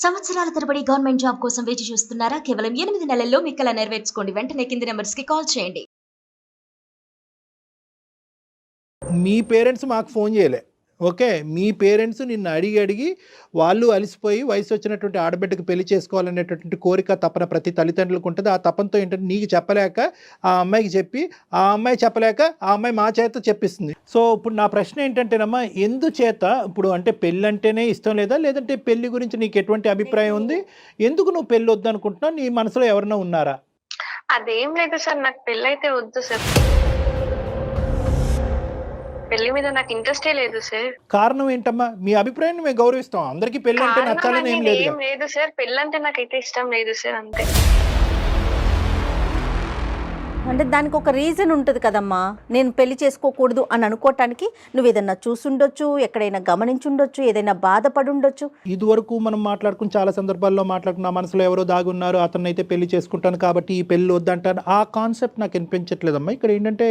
సంవత్సరాల తరబడి government job కోసం వేచి చూస్తున్నారా? కేవలం 8 నెలల్లో మీ కల నెరవేర్చుకోండి. వెంటనే కింది నంబర్స్‌కి కాల్ చేయండి. మీ పేరెంట్స్ మాకు ఫోన్ చేయలే. ఓకే. మీ పేరెంట్స్ నిన్ను అడిగి వాళ్ళు అలిసిపోయి వయసు వచ్చినటువంటి ఆడబిడ్డకి పెళ్లి చేసుకోవాలనేటటువంటి కోరిక, తపన ప్రతి తల్లిదండ్రులకు ఉంటుంది. ఆ తపనతో ఏంటంటే నీకు చెప్పలేక ఆ అమ్మాయికి చెప్పి, ఆ అమ్మాయి చెప్పలేక ఆ అమ్మాయి మా చేత చెప్పిస్తుంది. సో ఇప్పుడు నా ప్రశ్న ఏంటంటేనమ్మా, ఎందుచేత ఇప్పుడు అంటే పెళ్ళి అంటేనే ఇష్టం లేదా? లేదంటే పెళ్లి గురించి నీకు ఎటువంటి అభిప్రాయం ఉంది? ఎందుకు నువ్వు పెళ్ళి వద్దనుకుంటున్నావు? నీ మనసులో ఎవరైనా ఉన్నారా? అదేం లేదు సార్. నాకు పెళ్ళైతే వద్దు సార్. పెళ్లి మీద నాకు ఇంట్రెస్టే లేదు సార్. కారణం ఏంటమ్మా? మీ అభిప్రాయాన్ని మేము గౌరవిస్తాం. అందరికీ పెళ్లి అంటే కారణం నచ్చాలని ఏం అనేది లేదు. ఏం లేదు సార్. పెళ్ళంటే నాకైతే ఇష్టం లేదు సార్, అంతే. అంటే దానికి ఒక రీజన్ ఉంటుంది కదమ్మా. నేను పెళ్లి చేసుకోకూడదు అని అనుకోవటానికి నువ్వు ఏదైనా చూసుండొచ్చు, ఎక్కడైనా గమనించుండొచ్చు, ఏదైనా బాధపడి ఉండొచ్చు. ఇదివరకు మనం మాట్లాడుకుని చాలా సందర్భాల్లో మాట్లాడుకున్న మనసులో ఎవరో దాగున్నారు, అతన్ని అయితే పెళ్లి చేసుకుంటాను కాబట్టి ఈ పెళ్లి వద్దంటాను. ఆ కాన్సెప్ట్ నాకు వినిపించట్లేదమ్మా. ఇక్కడ ఏంటంటే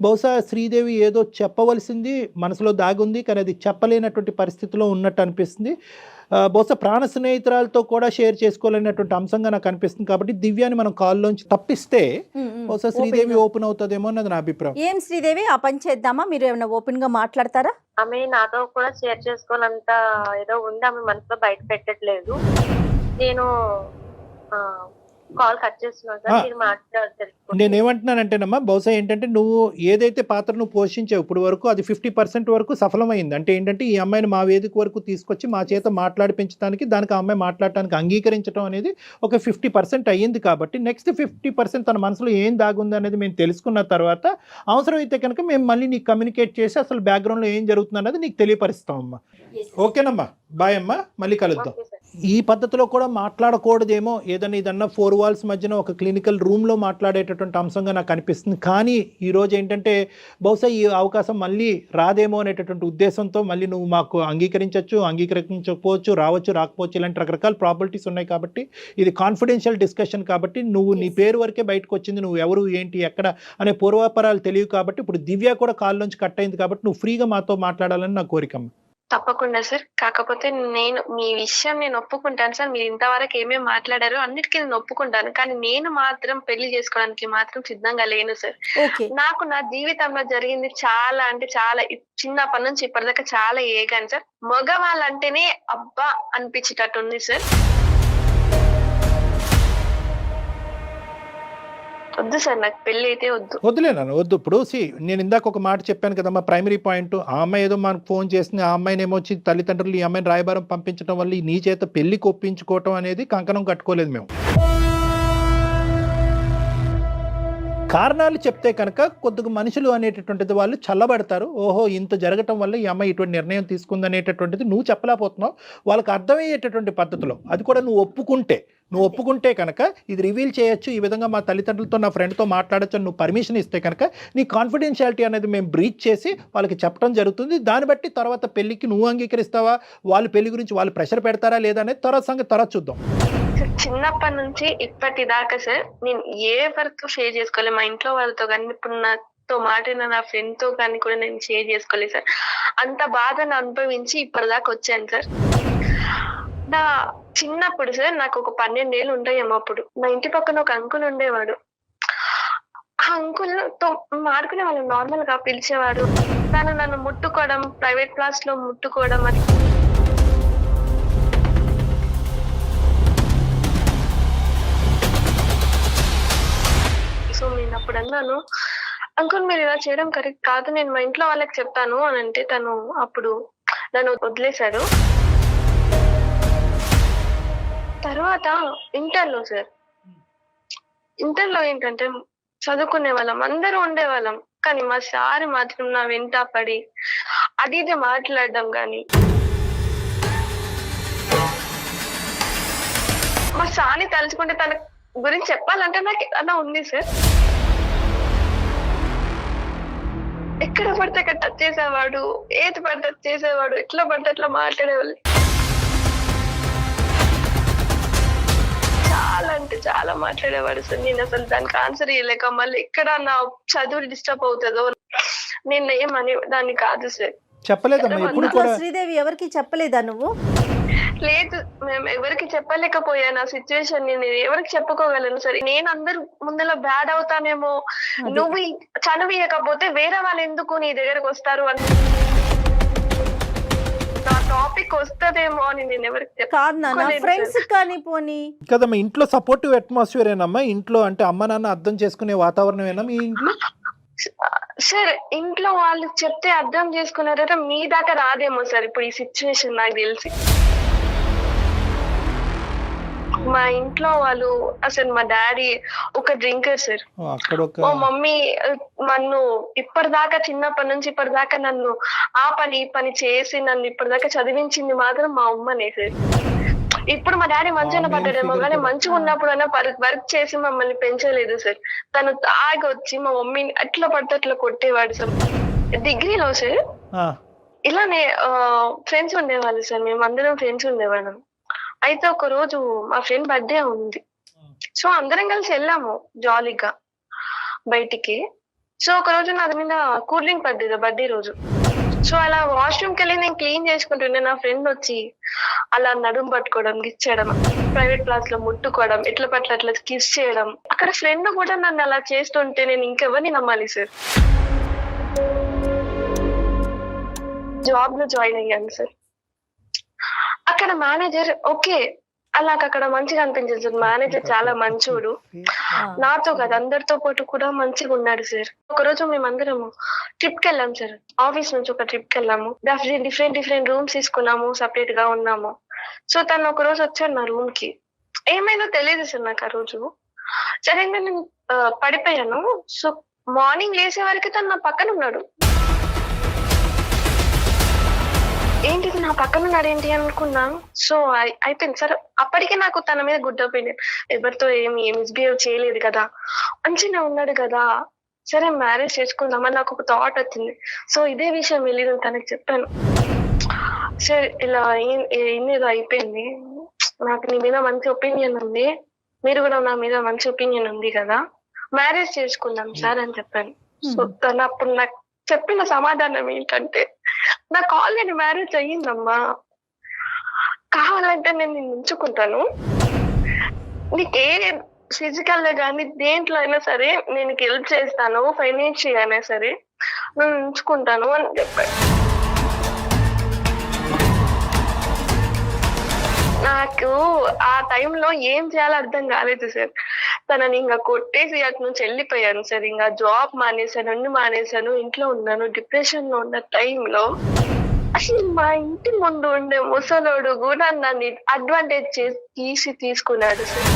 బహుశా శ్రీదేవి ఏదో చెప్పవలసింది మనసులో దాగుంది, కానీ అది చెప్పలేనటువంటి పరిస్థితిలో ఉన్నట్టు అనిపిస్తుంది. బహుశా ప్రాణ స్నేహితురాలతో కూడా షేర్ చేసుకోలేనటువంటి అంశంగా నాకు అనిపిస్తుంది. కాబట్టి దివ్యాని మనం కాల్లోంచి తప్పిస్తే బహుశా శ్రీదేవి ఓపెన్ అవుతుందేమో అన్నది నా అభిప్రాయం. ఏం శ్రీదేవి, ఆ పని చేద్దామా? మీరు ఏమైనా ఓపెన్ గా మాట్లాడతారా? ఆమె నాతో కూడా షేర్ చేసుకోనంత ఏదో ఉంది, ఆమె మనసులో బయట పెట్టట్లేదు. నేను కాల్ కట్ చేస్తున్నాను సార్. మీరు మాట్లాడారు. నేనేమంటున్నానంటేనమ్మా, బహుశా ఏంటంటే నువ్వు ఏదైతే పాత్రను పోషించావు ఇప్పుడు వరకు అది 50% వరకు సఫలమైంది. అంటే ఏంటంటే ఈ అమ్మాయిని మా వేదిక వరకు తీసుకొచ్చి మా చేత మాట్లాడిపించడానికి, దానికి ఆ అమ్మాయి మాట్లాడటానికి అంగీకరించడం అనేది ఒక 50% అయ్యింది. కాబట్టి నెక్స్ట్ 50% తన మనసులో ఏం దాగుంది అనేది మేము తెలుసుకున్న తర్వాత అవసరమైతే కనుక మేము మళ్ళీ నీకు కమ్యూనికేట్ చేసి అసలు బ్యాక్గ్రౌండ్లో ఏం జరుగుతుంది అన్నది నీకు తెలియపరుస్తామమ్మా. ఓకేనమ్మా, బాయ్ అమ్మా, మళ్ళీ కలుద్దాం. ఈ పద్ధతిలో కూడా మాట్లాడకూడదేమో, ఏదన్నా 4 వాల్స్ మధ్యన ఒక క్లినికల్ రూమ్లో మాట్లాడేటటువంటి అంశంగా నాకు అనిపిస్తుంది. కానీ ఈరోజు ఏంటంటే బహుశా ఈ అవకాశం మళ్ళీ రాదేమో అనేటటువంటి ఉద్దేశంతో మళ్ళీ నువ్వు మాకు అంగీకరించకపోవచ్చు, రావచ్చు, రాకపోవచ్చు, ఇలాంటి రకరకాల ప్రాబిలిటీస్ ఉన్నాయి. కాబట్టి ఇది కాన్ఫిడెన్షియల్ డిస్కషన్ కాబట్టి నువ్వు నీ పేరు వరకే బయటకు వచ్చింది. నువ్వు ఎవరు, ఏంటి, ఎక్కడ అనే పూర్వాపరాలు తెలియవు. కాబట్టి ఇప్పుడు దివ్య కూడా కాల్లోంచి కట్ అయింది. కాబట్టి నువ్వు ఫ్రీగా మాతో మాట్లాడాలని నా కోరికమ్మ. తప్పకుండా సార్. కాకపోతే నేను మీ విషయం నేను ఒప్పుకుంటాను సార్. మీరు ఇంతవరకు ఏమేమి మాట్లాడారో అన్నిటికీ నేను ఒప్పుకుంటాను. కానీ నేను మాత్రం పెళ్లి చేసుకోవడానికి మాత్రం సిద్ధంగా లేను సార్. నాకు నా జీవితంలో జరిగింది చాలా అంటే చాలా, చిన్నప్పటి నుంచి ఇప్పటిదాకా చాలా ఏగాను సార్. మగవాళ్ళంటేనే అబ్బా అనిపించేటట్టు ఉంది సార్. వద్దు సార్, నాకు పెళ్లి అయితే వద్దు. వద్దులేనా? వద్దు. ఇప్పుడు నేను ఇందాక ఒక మాట చెప్పాను కదమ్మా, ప్రైమరీ పాయింట్. ఆ అమ్మాయి ఏదో మనకు ఫోన్ చేసింది, ఆ అమ్మాయిని ఏమో వచ్చి తల్లిదండ్రులు ఈ అమ్మాయిని రాయబారం పంపించడం వల్ల నీ చేత పెళ్లికి ఒప్పించుకోవటం అనేది కంకణం కట్టుకోలేదు మేము. కారణాలు చెప్తే కనుక కొద్దిగా మనుషులు అనేటటువంటిది వాళ్ళు చల్లబడతారు. ఓహో, ఇంత జరగటం వల్ల ఈ అమ్మాయి ఇటువంటి నిర్ణయం తీసుకుంది అనేటటువంటిది నువ్వు చెప్పలేకపోతున్నావు. వాళ్ళకి అర్థమయ్యేటటువంటి పద్ధతిలో అది కూడా నువ్వు ఒప్పుకుంటే కనుక ఇది రివీల్ చేయొచ్చు, ఈ విధంగా మా తల్లిదండ్రులతో నా ఫ్రెండ్తో మాట్లాడచ్చు, నువ్వు పర్మిషన్ ఇస్తే కనుక నీ కాన్ఫిడెన్షియాలిటీ అనేది మేము బ్రీచ్ చేసి వాళ్ళకి చెప్పడం జరుగుతుంది. దాన్ని బట్టి తర్వాత పెళ్లికి నువ్వు అంగీకరిస్తావా, వాళ్ళు పెళ్లి గురించి వాళ్ళు ప్రెషర్ పెడతారా లేదా అనేది తర్వాత చూద్దాం. చిన్నప్పటి నుంచి ఇప్పటిదాకా సార్ నేను ఏ వర్క్ షేర్ చేసుకోలేదు మా ఇంట్లో వాళ్ళతో, కానీ ఇప్పుడు నాతో మాట్లాడిన నా ఫ్రెండ్ తో కానీ కూడా నేను షేర్ చేసుకోలేదు సార్. అంత బాధను అనుభవించి ఇప్పటిదాకా వచ్చాను సార్. నా చిన్నప్పుడు సార్ నాకు ఒక 12 ఏళ్ళు ఉంటాయేమో. అప్పుడు నా ఇంటి పక్కన ఒక అంకుల్ ఉండేవాడు. ఆ అంకుల్ తో మాడుకునే వాళ్ళు, నార్మల్ గా పిలిచేవాడు. తను నన్ను ముట్టుకోవడం, ప్రైవేట్ క్లాస్ లో ముట్టుకోవడం, అది సో నేను అప్పుడు అన్నాను, అంకుల్ మీరు ఇలా చేయడం కరెక్ట్ కాదు, నేను మా ఇంట్లో వాళ్ళకి చెప్తాను అని అంటే తను అప్పుడు నన్ను వదిలేశాడు. తర్వాత ఇంటర్లో ఏంటంటే చదువుకునే వాళ్ళం, అందరూ ఉండేవాళ్ళం. కానీ మా సార్ మాత్రం నా వెంట పడి అది ఇది మాట్లాడడం కానీ, మా సార్ని తలుచుకుంటే తన గురించి చెప్పాలంటే నాకు ఏదన్నా ఉంది సార్. ఎక్కడ పడితే అక్కడ టచ్ చేసేవాడు, ఏది పడితే చేసేవాడు, ఎట్లా పడితే అట్లా మాట్లాడేవాళ్ళు. చాలా అంటే చాలా మాట్లాడేవాడు సార్. నేను అసలు దానికి ఆన్సర్ ఇవ్వలేక మళ్ళీ ఎక్కడ నా చదువు డిస్టర్బ్ అవుతుందో నేను ఏమని దాన్ని కాదు సార్. చెప్పలేదమ్మా ఎప్పుడు కూడా? శ్రీదేవి ఎవరికి చెప్పలేదా నువ్వు? లేదు, మేము ఎవరికి చెప్పలేకపోయాను ఆ సిచ్యువేషన్. నేను ఎవరికి చెప్పుకోగలను సరే, నేను అందరు ముందర బ్యాడ్ అవుతానేమో, అది. నువ్వు చనిపోయకపోతే వేరే వాళ్ళు ఎందుకు నీ దగ్గరకు వస్తారు అని నా టాపిక్ వస్తదేమో అని నేను ఎవరికి కాదు నాన్న, చెప్పుకోలేను ఫ్రెండ్స్ సార్. కానీ పోనీ కదమ్మా, ఇంట్లో సపోర్టివ్ అట్మాస్ఫియర్ ఏనమ్మా? ఇంట్లో అంటే అమ్మ నాన్న అర్థం చేసుకునే వాతావరణం ఏనా మీ ఇంట్లో? సార్ ఇంట్లో వాళ్ళు చెప్తే అర్థం చేసుకున్నారంటే మీ దాకా రాదేమో సార్ ఇప్పుడు ఈ సిచ్యువేషన్ నాకు తెలిసి. మా ఇంట్లో వాళ్ళు అసలు మా డాడీ ఒక డ్రింకర్ సార్. అక్కడ ఒక మా మమ్మీ నన్ను ఇప్పటిదాకా చిన్నప్పటి నుంచి ఇప్పటిదాకా నన్ను ఆ పని ఈ పని చేసి నన్ను ఇప్పటిదాకా చదివించింది మాత్రం మా అమ్మనే సార్. ఇప్పుడు మా డాడీ మంచిగా పడ్డాడేమో కానీ మంచిగా ఉన్నప్పుడైనా వర్క్ చేసి మమ్మల్ని పెంచలేదు సార్. తను తాగి వచ్చి మా మమ్మీని అట్లా పడితే అట్లా కొట్టేవాడు సార్. డిగ్రీలో సార్ ఇలానే ఫ్రెండ్స్ ఉండేవాళ్ళు సార్, మేము అందరం ఫ్రెండ్స్ ఉండేవాళ్ళం. అయితే ఒక రోజు మా ఫ్రెండ్ బర్త్డే ఉంది, సో అందరం కలిసి వెళ్ళాము జాలీగా బయటికి. సో ఒక రోజు నా మీద కూల్ డ్రింక్ పడ్డది బర్త్డే రోజు. సో అలా వాష్రూమ్ కి వెళ్ళి నేను క్లీన్ చేసుకుంటుండే నా ఫ్రెండ్ వచ్చి అలా నడుము పట్టుకోవడం, గిచ్చడం, ప్రైవేట్ క్లాస్ లో ముట్టుకోవడం, ఎట్ల పట్ల అట్లా కిస్ చేయడం. అక్కడ ఫ్రెండ్ కూడా నన్ను అలా చేస్తుంటే నేను ఇంకెవరిని నమ్మాలి సార్. జాబ్ లో జాయిన్ అయ్యాను సార్. అక్కడ మేనేజర్ ఓకే, అలా అక్కడ మంచిగా అనిపించింది సార్. మేనేజర్ చాలా మంచోడు, నాతో కాదు అందరితో పాటు కూడా మంచిగా ఉన్నాడు సార్. ఒక రోజు మేమందరం ట్రిప్ కి వెళ్ళాం సార్. ఆఫీస్ నుంచి ఒక ట్రిప్ కి వెళ్ళాము, డిఫరెంట్ రూమ్స్ తీసుకున్నాము, సపరేట్ గా ఉన్నాము. సో తను ఒక రోజు వచ్చాడు నా రూమ్ కి. ఏమైందో తెలియదు సార్ నాకు ఆ రోజు. సరే నేను పడిపోయాను. సో మార్నింగ్ లేసే వరకు తను నా పక్కన ఉన్నాడు. ఏంటిది నా పక్కన ఉన్నాడు ఏంటి అనుకున్నాను. సో అయిపోయింది సార్. అప్పటికే నాకు తన మీద గుడ్ ఒపీనియన్, ఎవరితో ఏమి మిస్బిహేవ్ చేయలేదు కదా, మంచిగా ఉన్నాడు కదా, సరే మ్యారేజ్ చేసుకుందామని నాకు ఒక థాట్ వచ్చింది. సో ఇదే విషయం వెళ్ళి నేను తనకి చెప్పాను, సరే ఇలా ఏదో అయిపోయింది, నాకు నీ మీద మంచి ఒపీనియన్ ఉంది, మీరు కూడా నా మీద మంచి ఒపీనియన్ ఉంది కదా, మ్యారేజ్ చేసుకుందాం సార్ అని చెప్పాను. సో తను అప్పుడు నాకు చెప్పిన సమాధానం ఏంటంటే, నాకు ఆల్రెడీ మ్యారేజ్ అయ్యిందమ్మా, కావాలంటే నేను నిన్ను ఉంచుకుంటాను, నీకే ఫిజికల్ గా కానీ దేంట్లో అయినా సరే నేను హెల్ప్ చేస్తాను, ఫైనాన్షియల్ అయినా సరే నేను ఉంచుకుంటాను అని చెప్పాను. నాకు ఆ టైంలో ఏం చేయాలో అర్థం కాలేదు సార్. తనని ఇంకా కొట్టేసి అటు నుంచి వెళ్ళిపోయాను సార్. ఇంకా జాబ్ మానేశాను, అన్ని మానేశాను, ఇంట్లో ఉన్నాను. డిప్రెషన్ లో ఉన్న టైంలో అసలు మా ఇంటి ముందు ఉండే ముసలోడు కూడా నన్ను అడ్వాంటేజ్ చేసి తీసుకున్నాడు సార్.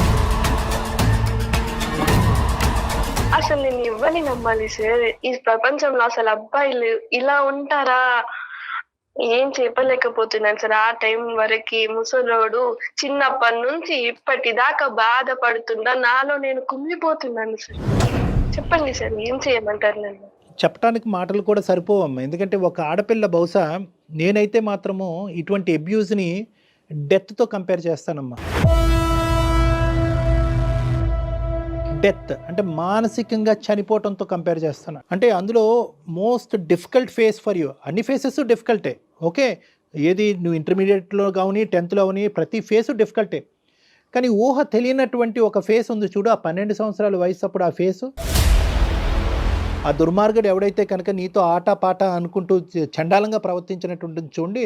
అసలు నేను ఇవ్వని నమ్మాలి సార్. ఈ ప్రపంచంలో అసలు అబ్బాయిలు ఇలా ఉంటారా ఏం చెప్పలేకపోతున్నాను సార్. ఆ టైం వరకు ముసలోడు చిన్నప్పటి నుంచి ఇప్పటిదాకా బాధపడుతున్నా, నాలో నేను కుమిలిపోతున్నాను సార్. చెప్పండి సార్, ఏం చేయమంటారు నన్ను? చెప్పడానికి మాటలు కూడా సరిపోవమ్మా. ఎందుకంటే ఒక ఆడపిల్ల బహుశా నేనైతే మాత్రము ఇటువంటి అబ్యూజ్ని డెత్తో కంపేర్ చేస్తానమ్మా. డెత్ అంటే మానసికంగా చనిపోవటంతో కంపేర్ చేస్తాను. అంటే అందులో most difficult face for you. అన్ని ఫేసెస్ డిఫికల్టే, ఓకే, ఏది నువ్వు ఇంటర్మీడియట్లో కానీ 10th కానీ ప్రతి ఫేసు డిఫికల్టే. కానీ ఊహ తెలియనటువంటి ఒక ఫేస్ ఉంది చూడు, ఆ 12 సంవత్సరాల వయసు అప్పుడు ఆ ఫేసు, ఆ దుర్మార్గుడు ఎవడైతే కనుక నీతో ఆటపాట అనుకుంటూ చండాలంగా ప్రవర్తించినటువంటి చూడండి,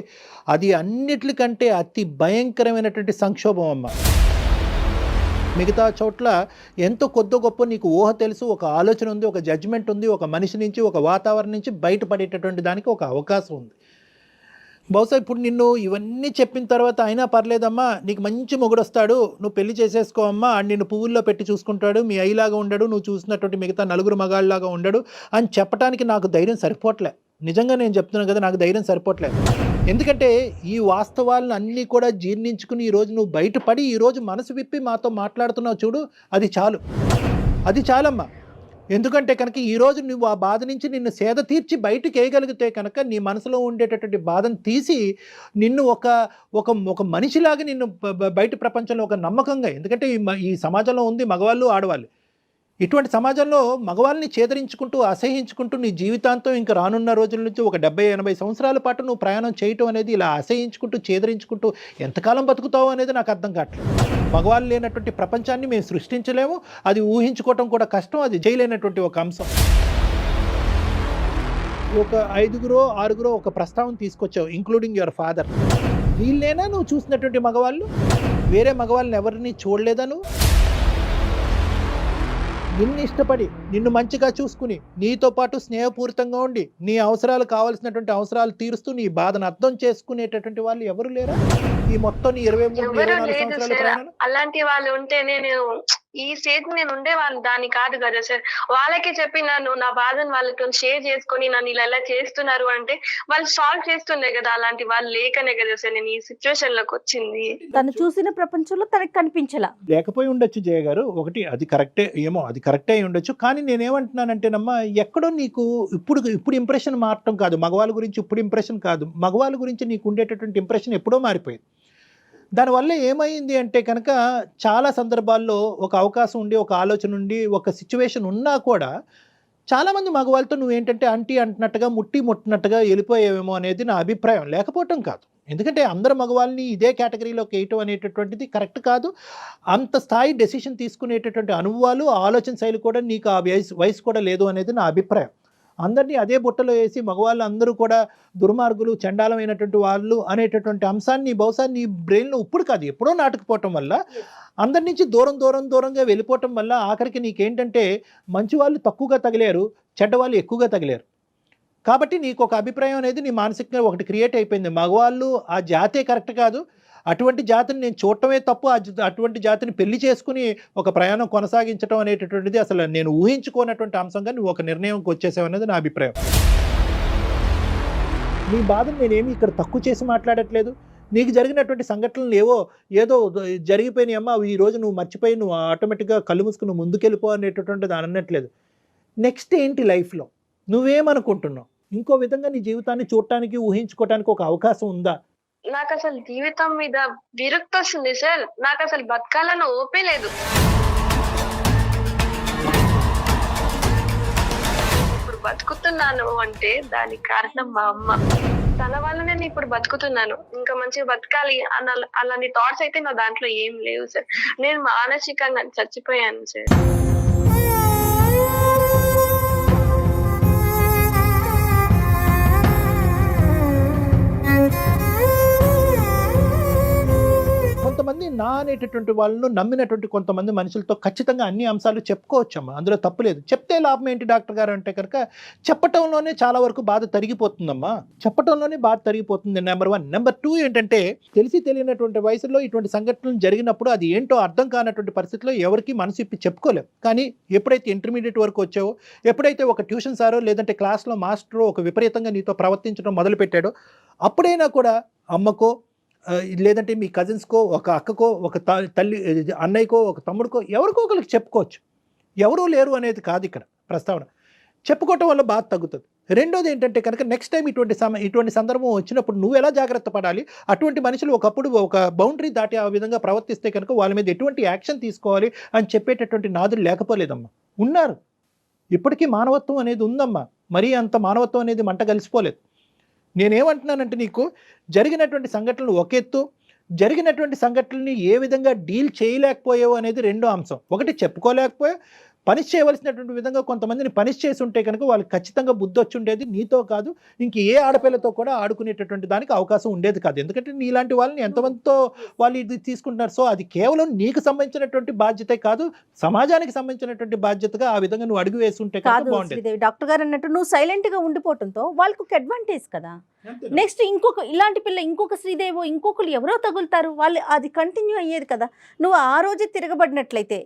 అది అన్నిటికంటే అతి భయంకరమైనటువంటి సంక్షోభం అమ్మ. మిగతా చోట్ల ఎంతో కొద్ది గొప్ప నీకు ఊహ తెలుసు, ఒక ఆలోచన ఉంది, ఒక జడ్జిమెంట్ ఉంది, ఒక మనిషి నుంచి ఒక వాతావరణం నుంచి బయటపడేటటువంటి దానికి ఒక అవకాశం ఉంది. బహుశా ఇప్పుడు నిన్ను ఇవన్నీ చెప్పిన తర్వాత అయినా పర్లేదమ్మా, నీకు మంచి మొగుడు వస్తాడు, నువ్వు పెళ్లి చేసేసుకో అమ్మా, అని నిన్ను పువ్వుల్లో పెట్టి చూసుకుంటాడు, మీ అయ్యలాగా ఉండడు, నువ్వు చూసినటువంటి మిగతా నలుగురు మగాళ్ళలాగా ఉండడు అని చెప్పడానికి నాకు ధైర్యం సరిపోవట్లే. నిజంగా నేను చెప్తున్నాను కదా, నాకు ధైర్యం సరిపోవట్లేదు. ఎందుకంటే ఈ వాస్తవాలను అన్నీ కూడా జీర్ణించుకుని ఈరోజు నువ్వు బయటపడి ఈరోజు మనసు విప్పి మాతో మాట్లాడుతున్నావు చూడు, అది చాలు, అది చాలమ్మా. ఎందుకంటే కనుక ఈరోజు నువ్వు ఆ బాధ నుంచి నిన్ను సేద తీర్చి బయటకు వేయగలిగితే కనుక నీ మనసులో ఉండేటటువంటి బాధను తీసి నిన్ను ఒక మనిషిలాగా నిన్ను బయట ప్రపంచంలో ఒక నమ్మకంగా, ఎందుకంటే ఈ సమాజంలో ఉంది మగవాళ్ళు ఆడవాళ్ళు, ఇటువంటి సమాజంలో మగవాళ్ళని చేదరించుకుంటూ అసహించుకుంటూ నీ జీవితాంతం ఇంకా రానున్న రోజుల నుంచి ఒక 70-80 సంవత్సరాల పాటు నువ్వు ప్రయాణం చేయటం అనేది ఇలా అసహించుకుంటూ చేదరించుకుంటూ ఎంతకాలం బతుకుతావు అనేది నాకు అర్థం కావట్లేదు. మగవాళ్ళు లేనటువంటి ప్రపంచాన్ని మేము సృష్టించలేము, అది ఊహించుకోవటం కూడా కష్టం, అది చేయలేనటువంటి ఒక అంశం. ఒక 5-6 ఒక ప్రస్తావన తీసుకొచ్చావు, ఇంక్లూడింగ్ యువర్ ఫాదర్. వీళ్ళేనా నువ్వు చూసినటువంటి మగవాళ్ళు? వేరే మగవాళ్ళని ఎవరిని చూడలేదా నువ్వు? నిన్ను ఇష్టపడి నిన్ను మంచిగా చూసుకుని నీతో పాటు స్నేహపూరితంగా ఉండి నీ అవసరాలు కావాల్సినటువంటి అవసరాలు తీరుస్తూ నీ బాధను అర్థం చేసుకునేటటువంటి వాళ్ళు ఎవరు లేరా ఈ మొత్తం నీ 23-24 ఎవరు లేదు సంవత్సరాల సార్. ప్రయాణం? అలాంటి వాళ్ళు ఉంటేనే నేను ఈ స్టేజ్ నేను ఉండేవాళ్ళు దాని కాదు కదా సార్. వాళ్ళకే చెప్పి నన్ను నా బాధను వాళ్ళతో షేర్ చేసుకొని నన్ను ఇలా చేస్తున్నారు అంటే వాళ్ళు సాల్వ్ చేస్తుండే కదా. అలాంటి వాళ్ళు లేకనే కదా సార్ నేను ఈ సిచ్యువేషన్ లోకి వచ్చింది. తను చూసిన ప్రపంచంలో తనకి కనిపించలా. లేకపోయి ఉండొచ్చు జయ గారు, ఒకటి అది కరెక్టే ఏమో, అది కరెక్టే అయి ఉండొచ్చు. కానీ నేనేమంటున్నానంటేనమ్మా, ఎక్కడో నీకు ఇప్పుడు ఇంప్రెషన్ మారటం కాదు, మగవాళ్ళ గురించి ఇప్పుడు ఇంప్రెషన్ కాదు, మగవాళ్ళ గురించి నీకు ఉండేటటువంటి ఇంప్రెషన్ ఎప్పుడో మారిపోయింది. దానివల్ల ఏమైంది అంటే కనుక చాలా సందర్భాల్లో ఒక అవకాశం ఉండి, ఒక ఆలోచన ఉండి, ఒక సిచ్యువేషన్ ఉన్నా కూడా చాలామంది మగవాళ్ళతో నువ్వేంటంటే అంటున్నట్టుగా ముట్టినట్టుగా వెళ్ళిపోయేవేమో అనేది నా అభిప్రాయం. లేకపోవటం కాదు, ఎందుకంటే అందరు మగవాళ్ళని ఇదే కేటగిరీలోకి వేయటం అనేటటువంటిది కరెక్ట్ కాదు. అంత స్థాయి డెసిషన్ తీసుకునేటటువంటి అనుభవాలు, ఆలోచన శైలి కూడా నీకు ఆ వయసు కూడా లేదు అనేది నా అభిప్రాయం. అందరినీ అదే బుట్టలో వేసి మగవాళ్ళు అందరూ కూడా దుర్మార్గులు, చండాలమైనటువంటి వాళ్ళు అనేటటువంటి అంశాన్ని బహుశా నీ బ్రెయిన్లో ఇప్పుడు కాదు ఎప్పుడో నాటుకుపోవటం వల్ల, అందరి నుంచి దూరంగా వెళ్ళిపోవటం వల్ల ఆఖరికి నీకేంటంటే మంచి వాళ్ళు తక్కువగా తగిలారు, చెడ్డవాళ్ళు ఎక్కువగా తగిలారు. కాబట్టి నీకు ఒక అభిప్రాయం అనేది నీ మానసికంగా ఒకటి క్రియేట్ అయిపోయింది. మగవాళ్ళు ఆ జాతే కరెక్ట్ కాదు, అటువంటి జాతిని నేను చూడటమే తప్పు, అటువంటి జాతిని పెళ్లి చేసుకుని ఒక ప్రయాణం కొనసాగించడం అనేటటువంటిది అసలు నేను ఊహించుకోనటువంటి అంశంగా నువ్వు ఒక నిర్ణయంకి వచ్చేసావు అనేది నా అభిప్రాయం. నీ బాధను నేనేమి ఇక్కడ తక్కువ చేసి మాట్లాడట్లేదు. నీకు జరిగినటువంటి సంఘటనలు ఏదో జరిగిపోయినాయి అమ్మా, ఈ రోజు నువ్వు మర్చిపోయి నువ్వు ఆటోమేటిక్గా కళ్ళు మూసుకుని నువ్వు ముందుకెళ్ళిపో అనేటటువంటిది అనట్లేదు. నెక్స్ట్ ఏంటి లైఫ్లో నువ్వేమనుకుంటున్నావు? ఇంకో విధంగా నీ జీవితాన్ని చూడటానికి, ఊహించుకోవటానికి ఒక అవకాశం ఉందా? నాకు అసలు జీవితం మీద విరక్తి వస్తుంది సార్. నాకు అసలు బతకాలన్న ఓపే లేదు. ఇప్పుడు బతుకుతున్నాను అంటే దానికి కారణం మా అమ్మ. తన వల్లనే నేను ఇప్పుడు బతుకుతున్నాను. ఇంకా మంచిగా బతకాలి అలాంటి థాట్స్ అయితే నా దాంట్లో ఏం లేవు సార్. నేను మానసికంగా చచ్చిపోయాను సార్. కొంతమంది నా అనేటటువంటి వాళ్ళను నమ్మినటువంటి కొంతమంది మనుషులతో ఖచ్చితంగా అన్ని అంశాలు చెప్పుకోవచ్చమ్మా, అందులో తప్పులేదు. చెప్తే లాభం ఏంటి డాక్టర్ గారు అంటే కనుక చెప్పటంలోనే చాలా వరకు బాధ తరిగిపోతుందమ్మా, చెప్పటంలోనే బాధ తరిగిపోతుంది. నెంబర్ 1. నెంబర్ 2 ఏంటంటే తెలియనటువంటి వయసులో ఇటువంటి సంఘటనలు జరిగినప్పుడు అది ఏంటో అర్థం కానటువంటి పరిస్థితిలో ఎవరికి మనసు ఇప్పి చెప్పుకోలేం. కానీ ఎప్పుడైతే ఇంటర్మీడియట్ వరకు వచ్చావో, ఎప్పుడైతే ఒక ట్యూషన్ సారో లేదంటే క్లాస్లో మాస్టరో ఒక విపరీతంగా నీతో ప్రవర్తించడం మొదలుపెట్టాడో, అప్పుడైనా కూడా అమ్మకో లేదంటే మీ కజిన్స్కో, ఒక అక్కకో, ఒక తల్లి అన్నయ్యకో, ఒక తమ్ముడికో, ఎవరికో ఒకరికి చెప్పుకోవచ్చు. ఎవరూ లేరు అనేది కాదు ఇక్కడ ప్రస్తావన. చెప్పుకోవటం వల్ల బాధ తగ్గుతుంది. రెండోది ఏంటంటే కనుక నెక్స్ట్ టైం ఇటువంటి సందర్భం వచ్చినప్పుడు నువ్వు ఎలా జాగ్రత్త పడాలి, అటువంటి మనుషులు ఒకప్పుడు ఒక బౌండరీ దాటి ఆ విధంగా ప్రవర్తిస్తే కనుక వాళ్ళ మీద ఎటువంటి యాక్షన్ తీసుకోవాలి అని చెప్పేటటువంటి నాదులు లేకపోలేదమ్మా, ఉన్నారు. ఇప్పటికీ మానవత్వం అనేది ఉందమ్మా, మరీ అంత మానవత్వం అనేది మంట కలిసిపోలేదు. నేనేమంటున్నానంటే నీకు జరిగినటువంటి సంఘటనలు ఒక ఎత్తు, జరిగినటువంటి సంఘటనల్ని ఏ విధంగా డీల్ చేయలేకపోయావు అనేది రెండో అంశం. ఒకటి చెప్పుకోలేకపోయావు, పనిష్ చేయవలసినటువంటి విధంగా కొంతమందిని పనిష్ చేసి ఉంటే కనుక వాళ్ళకి ఖచ్చితంగా బుద్ధి వచ్చి ఉండేది. నీతో కాదు ఇంక ఏ ఆడపిల్లతో కూడా ఆడుకునేటటువంటి దానికి అవకాశం ఉండేది కాదు. ఎందుకంటే నీలాంటి వాళ్ళని ఎంతమందితో వాళ్ళు ఇది తీసుకుంటున్నారు. సో అది కేవలం నీకు సంబంధించినటువంటి బాధ్యతే కాదు, సమాజానికి సంబంధించినటువంటి బాధ్యతగా ఆ విధంగా నువ్వు అడుగు వేసి ఉంటే కాదు బాగుండేది. శ్రీదేవి, డాక్టర్ గారు అన్నట్టు నువ్వు సైలెంట్ గా ఉండిపోవటంతో వాళ్ళకి ఒక అడ్వాంటేజ్ కదా. నెక్స్ట్ ఇలాంటి పిల్ల ఇంకొక శ్రీదేవో ఇంకొకరు ఎవరో తగులుతారు, వాళ్ళు అది కంటిన్యూ అయ్యేది కదా. నువ్వు ఆ రోజే తిరగబడినట్లయితే,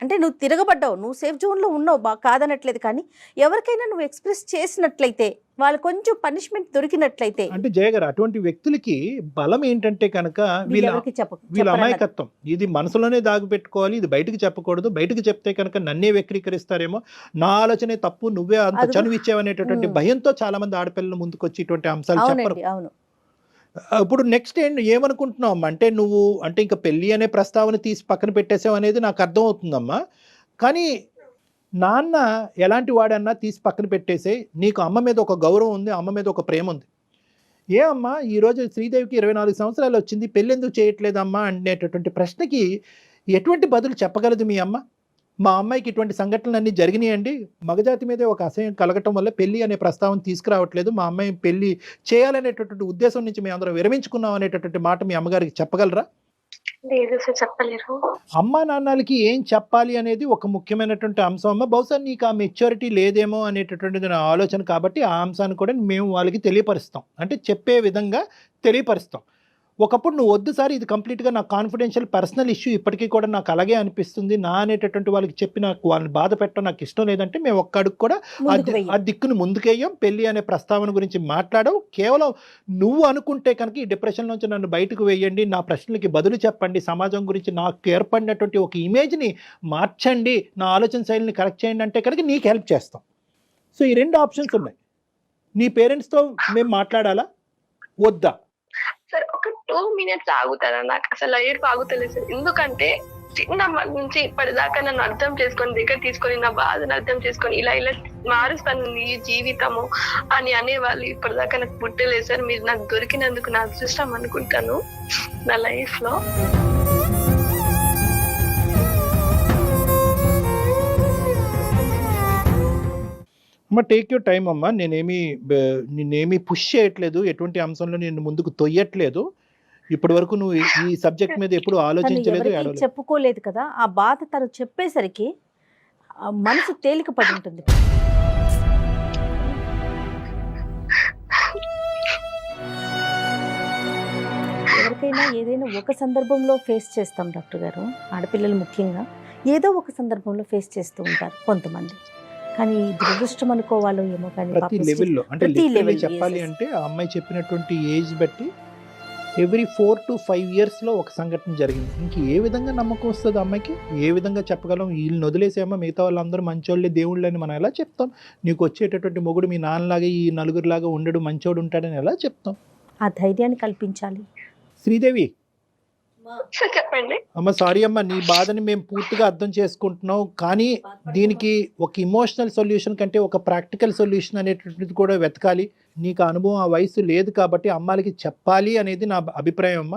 అంటే నువ్వు తిరగబడ్డావు, నువ్వు సేఫ్ జోన్లో ఉన్నావు, కాదనట్లేదు. కానీ ఎవరికైనా నువ్వు ఎక్స్ప్రెస్ చేసినట్లయితే, వాళ్ళు కొంచెం పనిష్మెంట్ దొరికినట్లయితే, అంటే జయ గారు అటువంటి వ్యక్తులకి బలం ఏంటంటే కనుక వీళ్ళ అమాయకత్వం. ఇది మనసులోనే దాగిపెట్టుకోవాలి, ఇది బయటకు చెప్పకూడదు. బయటకు చెప్తే కనుక నన్నే వక్రీకరిస్తారేమో, నా ఆలోచనే తప్పు, నువ్వే అంత చనువిచ్చావనేటటువంటి భయంతో చాలా మంది ఆడపిల్లలు ముందుకొచ్చి ఇటువంటి అంశాలు చెప్పరు. అవును. ఇప్పుడు నెక్స్ట్ ఏమనుకుంటున్నావు అంటే నువ్వు అంటే ఇంకా పెళ్ళి అనే ప్రస్తావన తీసి పక్కన పెట్టేసావు అనేది నాకు అర్థం అవుతుందమ్మా. కానీ నాన్న ఎలాంటి వాడన్నా తీసి పక్కన పెట్టేసే, నీకు అమ్మ మీద ఒక గౌరవం ఉంది, అమ్మ మీద ఒక ప్రేమ ఉంది. ఏ అమ్మా ఈరోజు శ్రీదేవికి 24 సంవత్సరాలు వచ్చింది, పెళ్ళెందుకు చేయట్లేదమ్మా అనేటటువంటి ప్రశ్నకి ఎటువంటి బదులు చెప్పగలదు మీ అమ్మ? మా అమ్మాయికి ఇటువంటి సంఘటనలన్నీ జరిగినాయండి, మగజాతి మీదే ఒక అసహ్యం కలగటం వల్ల పెళ్ళి అనే ప్రస్తావన తీసుకురావట్లేదు, మా అమ్మాయి పెళ్ళి చేయాలనేటటువంటి ఉద్దేశం నుంచి మేము అందరం విరమించుకున్నాం అనేటటువంటి మాట మీ అమ్మగారికి చెప్పగలరా? లేదు సార్, చెప్పలేరు. అమ్మా నాన్నలకి ఏం చెప్పాలి అనేది ఒక ముఖ్యమైనటువంటి అంశం అమ్మ. బహుశా నీకు ఆ మెచ్యూరిటీ లేదేమో అనేటటువంటిది నా ఆలోచన, కాబట్టి ఆ అంశాన్ని కూడా మేము వాళ్ళకి తెలియపరుస్తాం, అంటే చెప్పే విధంగా తెలియపరుస్తాం. ఒకప్పుడు నువ్వు వద్దు సార్, ఇది కంప్లీట్గా నా కాన్ఫిడెన్షియల్ పర్సనల్ ఇష్యూ, ఇప్పటికీ కూడా నాకు అలాగే అనిపిస్తుంది నా అనేటటువంటి వాళ్ళకి చెప్పి నాకు వాళ్ళని బాధ పెట్టడం నాకు ఇష్టం లేదంటే మేము ఒక్క అడుగు కూడా ఆ దిక్కును ముందుకేయం, పెళ్ళి అనే ప్రస్తావన గురించి మాట్లాడవు. కేవలం నువ్వు అనుకుంటే కనుక ఈ డిప్రెషన్ నుంచి నన్ను బయటకు వేయండి, నా ప్రశ్నలకి బదులు చెప్పండి, సమాజం గురించి నాకు ఏర్పడినటువంటి ఒక ఇమేజ్ని మార్చండి, నా ఆలోచన శైలిని కరెక్ట్ చేయండి అంటే కనుక నీకు హెల్ప్ చేస్తాం. సో ఈ 2 ఆప్షన్స్ ఉన్నాయి. నీ పేరెంట్స్తో మేము మాట్లాడాలా వద్దా? సార్ ఒక 2 minutes ఆగుతారా? నాకు అసలు ఏడుపు ఆగుతలేదు సార్. ఎందుకంటే చిన్నప్పటి నుంచి ఇప్పటిదాకా నన్ను అర్థం చేసుకొని, దగ్గర తీసుకొని, నా బాధను అర్థం చేసుకొని ఇలా మారుస్తాను నీ జీవితము అని అనేవాళ్ళు ఇప్పటిదాకా నాకు పుట్టలేదు సార్. మీరు నాకు దొరికినందుకు నా అదృష్టం అనుకుంటాను నా లైఫ్ లో. అమ్మ టేక్ యూర్ టైం అమ్మ, నేనేమి పుష్ చేయట్లేదు, ఎటువంటి అంశంలో నేను ముందుకు తొయ్యట్లేదు. ఇప్పటి వరకు నువ్వు ఈ సబ్జెక్ట్ మీద ఎప్పుడు ఆలోచించలేదు, చెప్పుకోలేదు కదా. ఆ బాధ తను చెప్పేసరికి మనసు తేలిక పడి ఉంటుంది. ఎవరికైనా ఏదైనా ఒక సందర్భంలో ఫేస్ చేస్తాం డాక్టర్ గారు, ఆడపిల్లలు ముఖ్యంగా ఏదో ఒక సందర్భంలో ఫేస్ చేస్తూ ఉంటారు కొంతమంది. కానీ దురదృష్టం అనుకోవాలో ఏమో, కానీ ప్రతి లెవెల్లో అంటే చెప్పాలి అంటే ఆ అమ్మాయి చెప్పినటువంటి ఏజ్ బట్టి ఎవ్రీ 4 to 5 yearsలో ఒక సంఘటన జరిగింది. ఇంక ఏ విధంగా నమ్మకం వస్తుంది అమ్మాయికి? ఏ విధంగా చెప్పగలం? వీళ్ళని వదిలేసేమో మిగతా వాళ్ళందరూ మంచోళ్ళే, దేవుళ్ళే అని మనం ఎలా చెప్తాం? నీకు వచ్చేటటువంటి మొగుడు మీ నాన్నలాగా ఈ నలుగురిలాగా ఉండడు, మంచోడు ఉంటాడని ఎలా చెప్తాం? ఆ ధైర్యాన్ని కల్పించాలి. శ్రీదేవి చెప్పండి అమ్మ. సారీ అమ్మ, నీ బాధని మేము పూర్తిగా అర్థం చేసుకుంటున్నాం, కానీ దీనికి ఒక ఇమోషనల్ సొల్యూషన్ కంటే ఒక ప్రాక్టికల్ సొల్యూషన్ అనేటువంటిది కూడా వెతకాలి. నీకు అనుభవం ఆ వయసు లేదు కాబట్టి అమ్మాయికి చెప్పాలి అనేది నా అభిప్రాయం అమ్మ.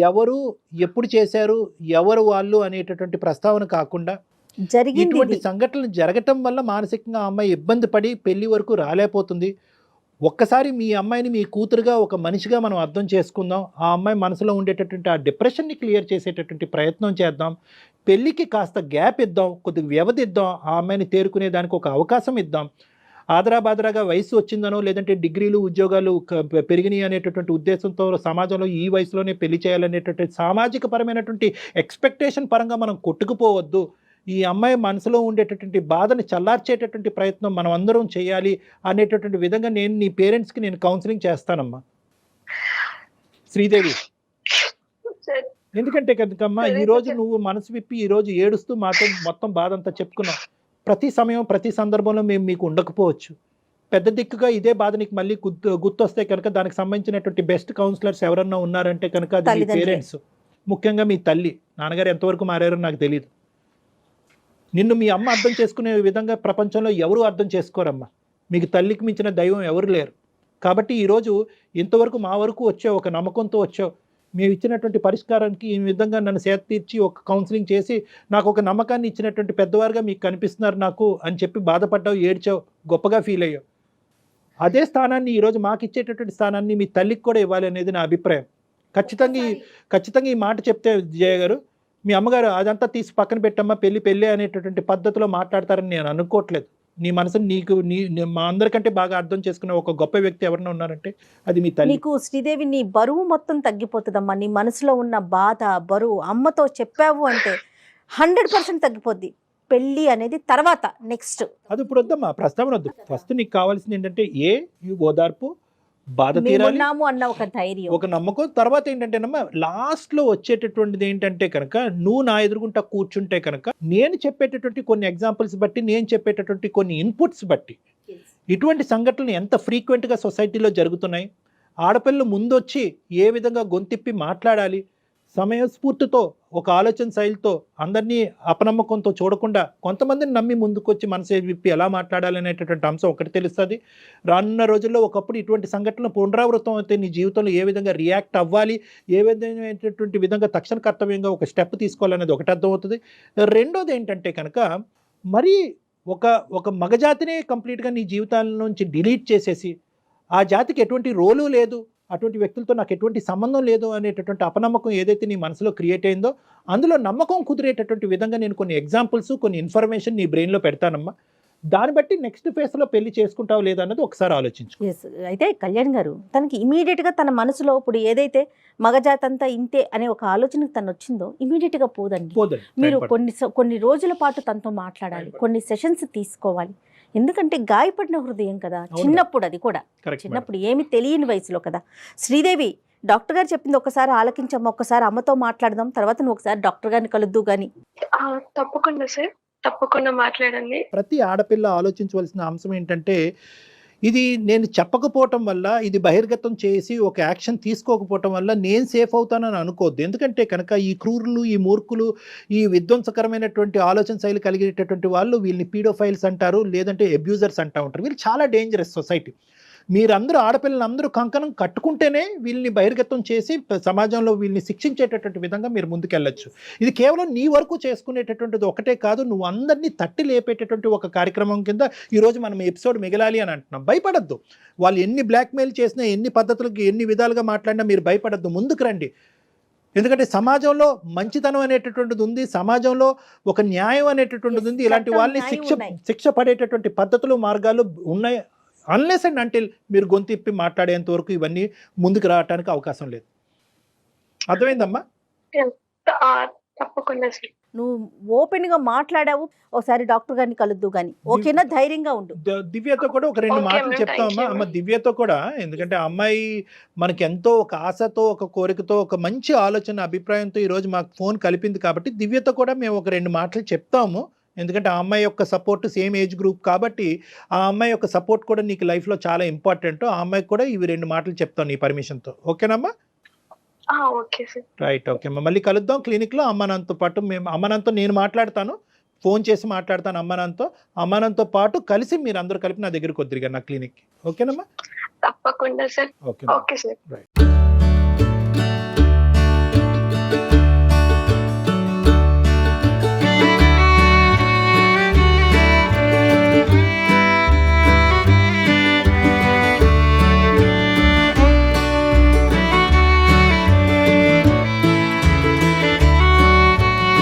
ఎవరు ఎప్పుడు చేశారు, ఎవరు వాళ్ళు అనేటటువంటి ప్రస్తావన కాకుండా ఇటువంటి సంఘటనలు జరగటం వల్ల మానసికంగా ఆ అమ్మాయి ఇబ్బంది పడి పెళ్లి వరకు రాలేకపోతుంది. ఒక్కసారి మీ అమ్మాయిని మీ కూతురుగా ఒక మనిషిగా మనం అర్థం చేసుకుందాం. ఆ అమ్మాయి మనసులో ఉండేటటువంటి ఆ డిప్రెషన్ని క్లియర్ చేసేటటువంటి ప్రయత్నం చేద్దాం. పెళ్ళికి కాస్త గ్యాప్ ఇద్దాం, కొద్దిగా వ్యవధి ఇద్దాం, ఆ అమ్మాయిని తేరుకునే దానికి ఒక అవకాశం ఇద్దాం. ఆదరాబాదరాగా వయసు వచ్చిందనో లేదంటే డిగ్రీలు ఉద్యోగాలు పెరిగినాయి అనేటటువంటి ఉద్దేశంతో సమాజంలో ఈ వయసులోనే పెళ్లి చేయాలనేటటువంటి సామాజిక పరమైనటువంటి ఎక్స్పెక్టేషన్ పరంగా మనం కొట్టుకుపోవద్దు. ఈ అమ్మాయి మనసులో ఉండేటటువంటి బాధని చల్లార్చేటటువంటి ప్రయత్నం మనం అందరం చేయాలి అనేటటువంటి విధంగా నేను నీ పేరెంట్స్కి నేను కౌన్సిలింగ్ చేస్తానమ్మా శ్రీదేవి. ఎందుకంటే కనుకమ్మా ఈరోజు నువ్వు మనసు విప్పి ఈరోజు ఏడుస్తూ మాతో మొత్తం బాధ అంతా చెప్పుకున్నావు. ప్రతి సమయం ప్రతి సందర్భంలో మేము మీకు ఉండకపోవచ్చు. పెద్ద దిక్కుగా ఇదే బాధ నీకు మళ్ళీ గుర్తొస్తే కనుక దానికి సంబంధించినటువంటి బెస్ట్ కౌన్సిలర్స్ ఎవరన్నా ఉన్నారంటే కనుక అది మీ పేరెంట్స్, ముఖ్యంగా మీ తల్లి. నాన్నగారు ఎంతవరకు మారారో నాకు తెలియదు. నిన్ను మీ అమ్మ అర్థం చేసుకునే విధంగా ప్రపంచంలో ఎవరు అర్థం చేసుకోరమ్మా. మీకు తల్లికి మించిన దైవం ఎవరు లేరు. కాబట్టి ఈరోజు ఇంతవరకు మా వరకు వచ్చావు, ఒక నమ్మకంతో వచ్చావు. మేము ఇచ్చినటువంటి పరిష్కారానికి ఈ విధంగా నన్ను సేద తీర్చి ఒక కౌన్సిలింగ్ చేసి నాకు ఒక నమ్మకాన్ని ఇచ్చినటువంటి పెద్దవారుగా మీకు కనిపిస్తున్నారు నాకు అని చెప్పి బాధపడ్డావు, ఏడ్చావు, గొప్పగా ఫీల్ అయ్యావు. అదే స్థానాన్ని ఈరోజు మాకు ఇచ్చేటటువంటి స్థానాన్ని మీ తల్లికి కూడా ఇవ్వాలి అనేది నా అభిప్రాయం. ఖచ్చితంగా ఈ మాట చెప్తే జయ గారు, మీ అమ్మగారు అదంతా తీసి పక్కన పెట్టమ్మా, పెళ్ళి అనేటటువంటి పద్ధతిలో మాట్లాడతారని నేను అనుకోవట్లేదు. నీ మనసుని మా అందరికంటే బాగా అర్థం చేసుకునే ఒక గొప్ప వ్యక్తి ఎవరైనా ఉన్నారంటే అది మీ తల్లి. నీకు శ్రీదేవి నీ బరువు మొత్తం తగ్గిపోతుందమ్మా. నీ మనసులో ఉన్న బాధ బరువు అమ్మతో చెప్పావు అంటే 100% తగ్గిపోద్ది. పెళ్ళి అనేది తర్వాత నెక్స్ట్ అది ఇప్పుడు వద్దమ్మా, ప్రస్తావన వద్దు. ఫస్ట్ నీకు కావాల్సింది ఏంటంటే ఓదార్పు, బాధ తీరాలి అన్న ఒక ధైర్యం, ఒక నమ్మకం. తర్వాత ఏంటంటేనమ్మా లాస్ట్లో వచ్చేటటువంటిది ఏంటంటే కనుక నువ్వు నా ఎదురుగుంటా కూర్చుంటే కనుక నేను చెప్పేటటువంటి కొన్ని ఎగ్జాంపుల్స్ బట్టి, నేను చెప్పేటటువంటి కొన్ని ఇన్పుట్స్ బట్టి ఇటువంటి సంఘటనలు ఎంత ఫ్రీక్వెంట్గా సొసైటీలో జరుగుతున్నాయి, ఆడపిల్లలు ముందొచ్చి ఏ విధంగా గొంతిప్పి మాట్లాడాలి, సమయస్ఫూర్తితో ఒక ఆలోచన శైలితో అందరినీ అపనమ్మకంతో చూడకుండా కొంతమందిని నమ్మి ముందుకొచ్చి మనసు విప్పి ఎలా మాట్లాడాలనేటటువంటి అంశం ఒకటి తెలుస్తుంది. రానున్న రోజుల్లో ఒకప్పుడు ఇటువంటి సంఘటనలు పునరావృతం అయితే నీ జీవితంలో ఏ విధంగా రియాక్ట్ అవ్వాలి, ఏ విధమైనటువంటి విధంగా తక్షణ కర్తవ్యంగా ఒక స్టెప్ తీసుకోవాలనేది ఒకటి అర్థమవుతుంది. రెండోది ఏంటంటే కనుక మరీ ఒక మగజాతినే కంప్లీట్గా నీ జీవితాల నుంచి డిలీట్ చేసేసి ఆ జాతికి ఎటువంటి రోలు లేదు, అటువంటి వ్యక్తులతో నాకు ఎటువంటి సంబంధం లేదు అనేటటువంటి అపనమ్మకం ఏదైతే నీ మనసులో క్రియేట్ అయిందో అందులో నమ్మకం కుదిరేటటువంటి విధంగా నేను కొన్ని ఎగ్జాంపుల్స్ కొన్ని ఇన్ఫర్మేషన్ నీ బ్రెయిన్లో పెడతానమ్మా. దాన్ని బట్టి నెక్స్ట్ ఫేజ్లో పెళ్లి చేసుకుంటావు లేదా అన్నది ఒకసారి ఆలోచించు. ఎస్, అయితే కళ్యాణ్ గారు తనకి ఇమీడియట్గా తన మనసులో ఇప్పుడు ఏదైతే మగజాతి అంతా ఇంతే అనే ఒక ఆలోచనకు తను వచ్చిందో ఇమీడియట్గా పోదండి. మీరు కొన్ని రోజుల పాటు తనతో మాట్లాడాలి, కొన్ని సెషన్స్ తీసుకోవాలి. ఎందుకంటే గాయపడిన హృదయం కదా, చిన్నప్పుడు అది కూడా చిన్నప్పుడు ఏమి తెలియని వయసులో కదా. శ్రీదేవి డాక్టర్ గారు చెప్పింది ఒకసారి ఆలకించమ్మ, ఒక్కసారి అమ్మతో మాట్లాడదాం, తర్వాత నువ్వు ఒకసారి డాక్టర్ గారిని కలుద్దు గాని. తప్పకుండా సార్, తప్పకుండా మాట్లాడండి. ప్రతి ఆడపిల్ల ఆలోచించవలసిన అంశం ఏంటంటే ఇది నేను చెప్పకపోవటం వల్ల, ఇది బహిర్గతం చేసి ఒక యాక్షన్ తీసుకోకపోవటం వల్ల నేను సేఫ్ అవుతానని అనుకోవద్దు. ఎందుకంటే కనుక ఈ క్రూరులు, ఈ మూర్ఖులు, ఈ విధ్వంసకరమైనటువంటి ఆలోచన శైలి కలిగేటటువంటి వాళ్ళు వీళ్ళని పీడోఫైల్స్ అంటారు, లేదంటే అబ్యూజర్స్ అంటూ ఉంటారు. వీళ్ళు చాలా డేంజరస్ సొసైటీ. మీరందరూ ఆడపిల్లలందరూ కంకణం కట్టుకుంటేనే వీళ్ళని బహిర్గతం చేసి సమాజంలో వీళ్ళని శిక్షించేటటువంటి విధంగా మీరు ముందుకెళ్ళచ్చు. ఇది కేవలం నీ వరకు చేసుకునేటటువంటిది ఒకటే కాదు, నువ్వు అందరినీ తట్టి లేపేటటువంటి ఒక కార్యక్రమం కింద ఈరోజు మనం ఎపిసోడ్ మిగలాలి అని అంటున్నాం. భయపడద్దు. వాళ్ళు ఎన్ని బ్లాక్మెయిల్ చేసినా, ఎన్ని పద్ధతులకు, ఎన్ని విధాలుగా మాట్లాడినా మీరు భయపడద్దు, ముందుకు రండి. ఎందుకంటే సమాజంలో మంచితనం అనేటటువంటిది ఉంది, సమాజంలో ఒక న్యాయం అనేటటువంటిది ఉంది. ఇలాంటి వాళ్ళని శిక్ష పడేటటువంటి పద్ధతులు, మార్గాలు ఉన్నాయి. అన్లెస్ అండ్ అంటిల్ మీరు గొంతిప్పి మాట్లాడేంత వరకు ఇవన్నీ ముందుకు రావడానికి అవకాశం లేదు. అర్థమైందమ్మా? తప్పకుండా సార్. నువ్వు ఓపెన్ గా మాట్లాడావు, ఒకసారి డాక్టర్ గారిని కలుద్దు గాని, ఓకేనా? ధైర్యంగా ఉండు. దివ్యతో కూడా ఒక రెండు మాటలు చెప్తామమ్మా. అమ్మ దివ్యతో కూడా, ఎందుకంటే అమ్మాయి మనకి ఎంతో ఒక ఆశతో, ఒక కోరికతో, ఒక మంచి ఆలోచన, అభిప్రాయంతో ఈరోజు మాకు ఫోన్ కలిపింది కాబట్టి దివ్యతో కూడా మేము ఒక రెండు మాటలు చెప్తాము. ఎందుకంటే ఆ అమ్మాయి యొక్క సపోర్ట్ సేమ్ ఏజ్ గ్రూప్ కాబట్టి ఆ అమ్మాయి యొక్క సపోర్ట్ కూడా నీకు లైఫ్లో చాలా ఇంపార్టెంట్. ఆ అమ్మాయికి కూడా ఇవి రెండు మాటలు చెప్తాను నీ పర్మిషన్తో. ఓకేనమ్మా? Okay sir. రైట్, ఓకే అమ్మా. మళ్ళీ కలుద్దాం క్లినిక్లో. అమ్మానంతో పాటు అమ్మానంతో నేను మాట్లాడతాను, ఫోన్ చేసి మాట్లాడతాను అమ్మానంతో పాటు కలిసి మీరు అందరూ కలిపి నా దగ్గరికి వద్దిరిగా నా క్లినిక్కి. ఓకేనమ్మా? తప్పకుండా sir. Okay okay sir. Right.